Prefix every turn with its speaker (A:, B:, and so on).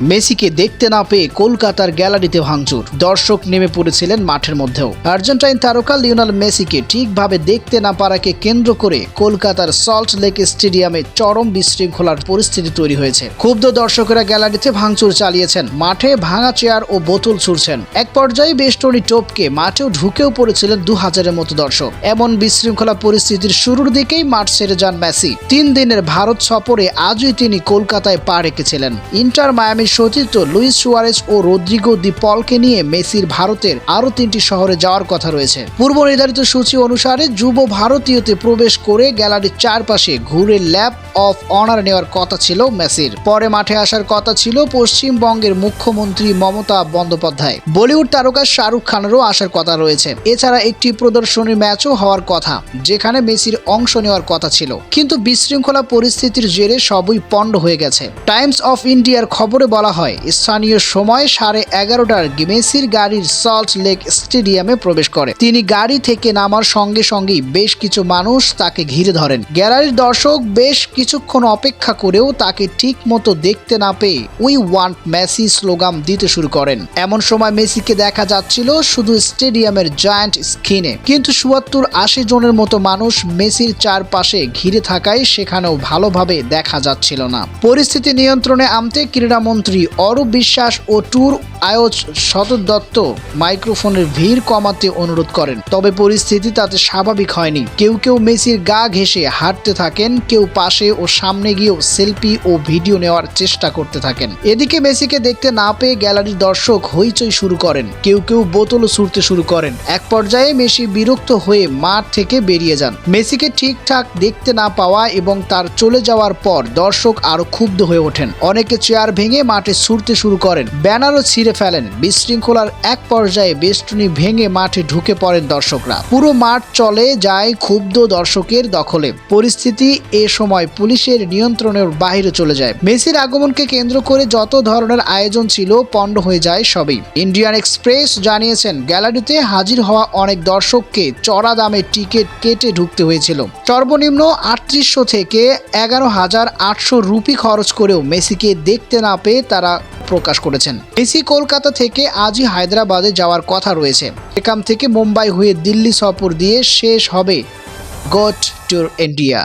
A: মেসিকে দেখতে না পেয়ে কলকাতার গ্যালারিতে ভাঙচুর, দর্শক নেমে পড়েছিলেন মাঠের মধ্যেও। আর্জেন্টাইন তারকা লিওনেল মেসিকে ঠিকভাবে দেখতে না পারাকে কেন্দ্র করে কলকাতার সল্ট লেক স্টেডিয়ামে চরম বিশৃঙ্খলার পরিস্থিতি তৈরি হয়েছে। ক্ষুব্ধ দর্শকেরা গ্যালারিতে ভাঙচুর চালিয়েছেন, মাঠে ভাঙা চেয়ার ও বোতল ছুড়ছেন। এক পর্যায়ে বেষ্টনী টপকে মাঠেও ঢুকেও পড়েছিলেন 2000-এর মতো দর্শক। এমন বিশৃঙ্খলা পরিস্থিতির শুরুর দিকেই মাঠ ছেড়ে যান মেসি। 3 দিনের ভারত সফরে আজই তিনি কলকাতায় পা রেখেছিলেন। ইন্টার মায়ামির সতীর্থ লুইস সুয়ারেজ ও রদ্রিগো দি পলকে নিয়ে মেসির ভারতের আরও 3টি শহরে যাওয়ার কথা রয়েছে। পূর্ব নির্ধারিত সূচি অনুসারে যুব ভারতীয়তে প্রবেশ করে গ্যালারির চারপাশে ঘুরে ল্যাপ অফ অনার নেওয়ার কথা ছিল মেসির। পরে মাঠে আসার কথা ছিল পশ্চিমবঙ্গের মুখ্যমন্ত্রী মমতা বন্দ্যোপাধ্যায়। বলিউড তারকা শাহরুখ খানেরও আসার কথা রয়েছে। এছাড়া একটি প্রদর্শনী ম্যাচও হওয়ার কথা, যেখানে মেসির অংশ নেওয়ার কথা ছিল, কিন্তু বিশৃঙ্খলা পরিস্থিতির জেরে সবই পণ্ড হয়ে গেছে। টাইমস অফ ইন্ডিয়ার খবরে বলা হয়, স্থানীয় সময় 11:30টার মেসির গাড়ির সল্ট লেক স্টেডিয়ামে প্রবেশ করে। তিনি গাড়ি থেকে নামার সঙ্গে সঙ্গেই বেশ কিছু মানুষ তাকে ঘিরে ধরেন। গ্যালারির দর্শক বেশ কিছুক্ষণ অপেক্ষা করেও তাকে ঠিক মতো দেখতে না পেয়ে উই ওয়ান্ট মেসি স্লোগান দিতে শুরু করেন। এমন সময় মেসিকে দেখা যাচ্ছিল শুধু স্টেডিয়ামের জায়ান্ট স্ক্রিনে, কিন্তু 70-80 জনের মতো মানুষ মেসির চারপাশে ঘিরে থাকায় সেখানেও ভালোভাবে দেখা যাচ্ছিল না। পরিস্থিতি নিয়ন্ত্রণে আনতে ক্রীড়ামন্ত্রী অরূপ বিশ্বাস ও ট্যুর আয়োজক শতর দত্ত মাইক্রোফোনের ভিড় কমাতে অনুরোধ করেন। তবে পরিস্থিতি তাতে স্বাভাবিক হয়নি। কেউ কেউ মেসির গা ঘেঁষে হাঁটতে থাকেন, কেউ পাশে ও সামনে গিয়েও সেলফি ও ভিডিও নেওয়ার চেষ্টা করতে থাকেন। এদিকে মেসিকে দেখতে না পেয়ে গ্যালারির দর্শক হইচই শুরু করেন, কেউ কেউ বোতলও ছুড়তে শুরু করেন। এক পর্যায়ে মেসি বিরক্ত হয়ে মাঠ থেকে বেরিয়ে যান। মেসিকে ঠিকঠাক দেখতে না পাওয়া এবং তার চলে যাওয়ার পর দর্শক আরো ক্ষুব্ধ হয়ে ওঠেন। অনেকে চেয়ার ভেঙে মাঠে ছুটতে শুরু করেন, ব্যানারও ছিঁড়ে ফেলেন। বিশৃঙ্খলার এক পর্যায়ে বেষ্টনী ভেঙে মাঠে ঢুকে পড়েন দর্শকরা। পুরো মাঠ চলে যায় ক্ষুব্ধ দর্শকের দখলে। পরিস্থিতি এ সময় পুলিশের নিয়ন্ত্রণের বাইরে চলে যায়। মেসির আগমনকে কেন্দ্র করে যত ধরনের আয়োজন ছিল পণ্ড হয়ে যায় সবই। ইন্ডিয়ান এক্সপ্রেস জানিয়েছেন, গ্যালারিতে হাজির হওয়া অনেক দর্শককে চড়া দামে টিকিট কেটে ঢুকতে হয়েছিল। সর্বনিম্ন 3800 থেকে 11,800 রুপি খরচ করেও মেসিকে দেখতে না পেয়ে তারা প্রকাশ করেছেন। মেসি কলকাতা থেকে আজই হায়দ্রাবাদে যাওয়ার কথা রয়েছে। এখান থেকে মুম্বাই হয়ে দিল্লি সফর দিয়ে শেষ হবে গোট ট্যুর ইন্ডিয়া।